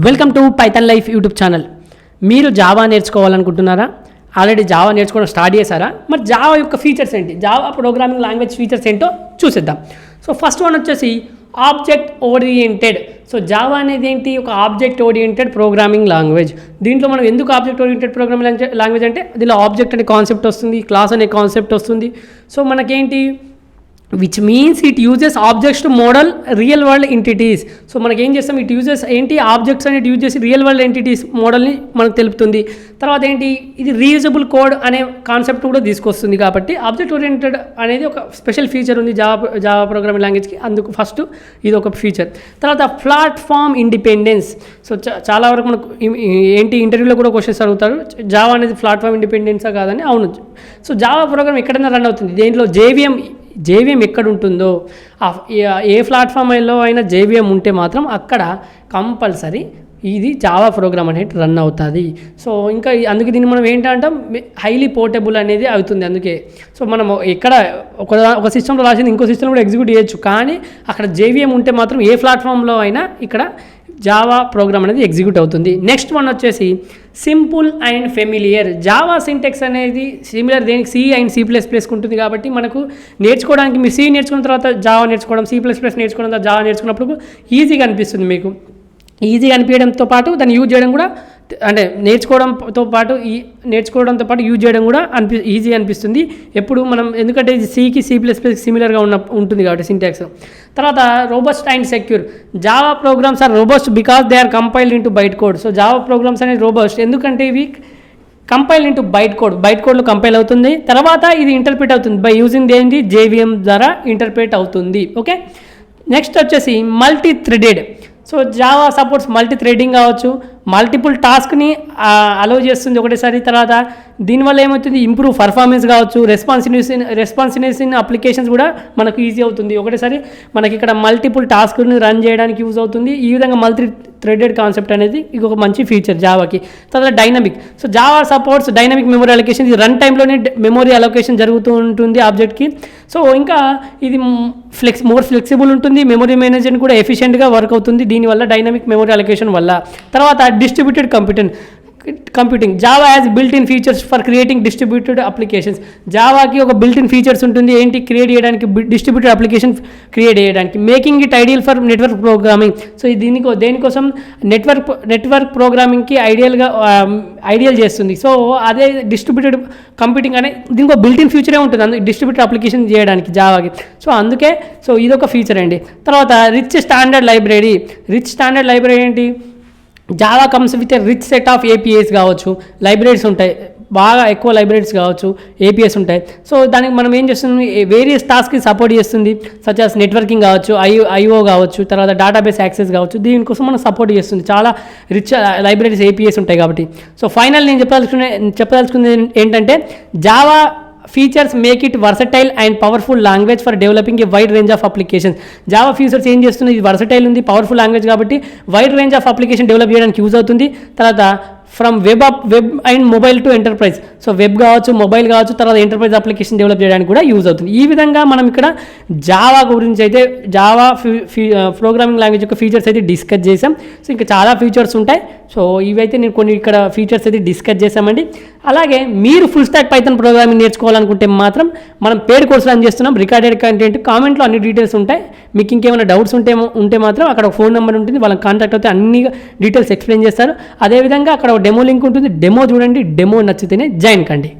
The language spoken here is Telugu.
Welcome to Python life YouTube channel. మీరు జావా నేర్చుకోవాలనుకుంటున్నారా? ఆల్రెడీ జావా నేర్చుకోవడం స్టార్ట్ చేశారా? మరి జావా యొక్క ఫీచర్స్ ఏంటి, జావా ప్రోగ్రామింగ్ లాంగ్వేజ్ ఫీచర్స్ ఏంటో చూసేద్దాం. సో ఫస్ట్ వన్ వచ్చేసి ఆబ్జెక్ట్ ఓరియంటెడ్. సో జావా అనేది ఏంటి? ఒక ఆబ్జెక్ట్ ఓరియంటెడ్ ప్రోగ్రామింగ్ లాంగ్వేజ్. దీంట్లో మనం ఎందుకు ఆబ్జెక్ట్ ఓరియంటెడ్ ప్రోగ్రామింగ్ లాంగ్వేజ్ అంటే దీనిలో ఆబ్జెక్ట్ అనే కాన్సెప్ట్ వస్తుంది, క్లాస్ అనే కాన్సెప్ట్ వస్తుంది. సో మనకేంటి, which means it uses objects to model real world entities. So మనకి ఏం చేస్తాం, ఇట్ యూజెస్ ఏంటి, ఆబ్జెక్ట్స్ అనేది యూజ్ చేసి రియల్ వరల్డ్ ఎంటిటీస్ మోడల్ని మనకు తెలుపుతుంది. తర్వాత ఏంటి, ఇది రీయూజబుల్ కోడ్ అనే కాన్సెప్ట్ కూడా తీసుకొస్తుంది. కాబట్టి ఆబ్జెక్ట్ ఓరియంటెడ్ అనేది ఒక స్పెషల్ ఫీచర్ ఉంది జావా ప్రోగ్రామింగ్ లాంగ్వేజ్కి. అందుకు ఫస్ట్ ఇది ఒక ఫీచర్. తర్వాత ప్లాట్ఫామ్ ఇండిపెండెన్స్. సో చాలా వరకు మనకు ఏంటి ఇంటర్వ్యూలో కూడా క్వశ్చన్స్ అడుగుతారు, జావా అనేది ప్లాట్ఫామ్ ఇండిపెండెన్సా కాదని. అవును. సో జావా ప్రోగ్రామ్ ఎక్కడైనా రన్ అవుతుంది. దేంట్లో జేవిఎం ఎక్కడ ఉంటుందో, ఏ ప్లాట్ఫామ్లో అయినా జేవిఎం ఉంటే మాత్రం అక్కడ కంపల్సరీ ఇది జావా ప్రోగ్రామ్ అనేది రన్ అవుతుంది. సో ఇంకా అందుకే దీన్ని మనం ఏంటంటాం, హైలీ పోర్టబుల్ అనేది అవుతుంది. అందుకే సో మనం ఎక్కడ ఒక సిస్టంలో రాసింది ఇంకో సిస్టంలో కూడా ఎగ్జిక్యూట్ చేయొచ్చు, కానీ అక్కడ జేవిఎం ఉంటే మాత్రం ఏ ప్లాట్ఫామ్లో అయినా ఇక్కడ జావా ప్రోగ్రామ్ అనేది ఎగ్జిక్యూట్ అవుతుంది. నెక్స్ట్ వన్ వచ్చేసి simple and familiar. Java Sintex అనేది సిమిలర్ దేనికి, సి అండ్ C++కి ఉంటుంది. కాబట్టి మనకు నేర్చుకోవడానికి మీరు సి నేర్చుకున్న తర్వాత జావా నేర్చుకోవడం, C++ నేర్చుకున్న తర్వాత జావా నేర్చుకున్నప్పుడు ఈజీగా అనిపిస్తుంది. మీకు ఈజీగా అనిపించడంతో పాటు దాన్ని యూజ్ చేయడం కూడా, అంటే నేర్చుకోవడంతో పాటు యూజ్ చేయడం కూడా ఈజీ అనిపిస్తుంది ఎప్పుడు మనం, ఎందుకంటే ఇది సికి C++కి సిమిలర్గా ఉంటుంది కాబట్టి సింటాక్స్. తర్వాత robust and secure. Java programs are robust because they are compiled into byte code. So Java programs అనేది రోబస్ట్ ఎందుకంటే ఇవి కంపైల్ ఇంటూ బైట్ కోడ్లో కంపైల్ అవుతుంది. తర్వాత ఇది ఇంటర్ప్రిట్ అవుతుంది బై యూజింగ్ దేంటి, JVM ద్వారా ఇంటర్ప్రిట్ అవుతుంది. ఓకే. నెక్స్ట్ వచ్చేసి multi threaded. So Java supports multi threading కావచ్చు, మల్టిపుల్ టాస్క్ని అలౌ చేస్తుంది ఒకటేసారి. తర్వాత దీనివల్ల ఏమవుతుంది, ఇంప్రూవ్ పర్ఫార్మెన్స్ కావచ్చు, రెస్పాన్సివ్నెస్ ఇన్ అప్లికేషన్స్ కూడా మనకు ఈజీ అవుతుంది. ఒకటేసారి మనకి ఇక్కడ మల్టిపుల్ టాస్క్ని రన్ చేయడానికి యూజ్ అవుతుంది. ఈ విధంగా మల్టీ థ్రెడెడ్ కాన్సెప్ట్ అనేది ఇంకొక మంచి ఫీచర్ జావాకి. తర్వాత dynamic. So Java supports dynamic memory allocation. ఇది రన్ టైంలోనే మెమరీ అలొకేషన్ జరుగుతూ ఉంటుంది ఆబ్జెక్ట్కి. సో ఇంకా ఇది మోర్ ఫ్లెక్సిబుల్ ఉంటుంది, మెమరీ మేనేజ్మెంట్ కూడా ఎఫిషియెంట్గా వర్క్ అవుతుంది దీనివల్ల, డైనమిక్ మెమరీ అలొకేషన్ వల్ల. తర్వాత distributed computing. Java has built in features for creating distributed applications. జావాకి ఒక బిల్ట్ ఇన్ ఫీచర్స్ ఉంటుంది ఏంటి, క్రియేట్ చేయడానికి, డిస్ట్రిబ్యూటెడ్ అప్లికేషన్ క్రియేట్ చేయడానికి. Making it ideal for network programming. So దేనికోసం, నెట్వర్క్ ప్రోగ్రామింగ్కి ఐడియల్ చేస్తుంది. సో అదే డిస్ట్రిబ్యూటెడ్ కంప్యూటింగ్ అనే దీనికి ఒక బిల్ట్ ఇన్ ఫీచరే ఉంటుంది అందుకే డిస్ట్రిబ్యూటెడ్ అప్లికేషన్ చేయడానికి జావాకి. సో అందుకే సో ఇదొక ఫీచర్ అండి. తర్వాత రిచ్ స్టాండర్డ్ లైబ్రరీ ఏంటి, Java comes with a rich set of APIs కావచ్చు, లైబ్రరీస్ ఉంటాయి, బాగా ఎక్కువ లైబ్రరీస్ కావచ్చు, APIs ఉంటాయి. సో దానికి మనం ఏం చేస్తుంది, వేరియస్ టాస్క్కి సపోర్ట్ చేస్తుంది, సచ్ యాజ్ నెట్వర్కింగ్ కావచ్చు, IO కావచ్చు, తర్వాత డేటాబేస్ యాక్సెస్ కావచ్చు, దీనికోసం మనం సపోర్ట్ చేస్తుంది. చాలా రిచ్ లైబ్రరీస్ APIs ఉంటాయి కాబట్టి. సో ఫైనల్ నేను చెప్పదలుచుకునేది ఏంటంటే, Java features make it versatile and powerful language for developing A wide range of applications. Java features ఏం చేస్తుంది, ఇది వర్సటైల్ ఉంది, పవర్ఫుల్ లాంగ్వేజ్ కాబట్టి wide range of application develop చేయడానికి యూజ్ అవుతుంది. తర్వాత from web and mobile to enterprise. So web కావచ్చు, మొబైల్ కావచ్చు, తర్వాత ఎంటర్ప్రైజ్ అప్లికేషన్ డెవలప్ చేయడానికి కూడా యూజ్ అవుతుంది. ఈ విధంగా మనం ఇక్కడ జావా గురించి అయితే, జావా ప్రోగ్రామింగ్ లాంగ్వేజ్ యొక్క ఫీచర్స్ అయితే డిస్కస్ చేసాం. సో ఇంకా చాలా ఫీచర్స్ ఉంటాయి. సో ఇవైతే నేను కొన్ని ఇక్కడ ఫీచర్స్ అయితే డిస్కస్ చేసామండి. అలాగే మీరు ఫుల్ స్టాక్ పైథాన్ ప్రోగ్రామింగ్ నేర్చుకోవాలనుకుంటే మాత్రం మనం పేడ్ కోర్స్ రన్ చేస్తున్నాం, రికార్డెడ్ కంటెంట్, కామెంట్లో అన్ని డీటెయిల్స్ ఉంటాయి. మీకు ఇంకేమైనా డౌట్స్ ఉంటే మాత్రం అక్కడ ఒక ఫోన్ నెంబర్ ఉంటుంది, వాళ్ళని కాంటాక్ట్ అవుతే అన్ని డీటెయిల్స్ ఎక్స్ప్లెయిన్ చేస్తారు. అదేవిధంగా అక్కడ ఒక డెమో లింక్ ఉంటుంది, డెమో చూడండి, డెమో నచ్చితేనే జాయిన్ కండి.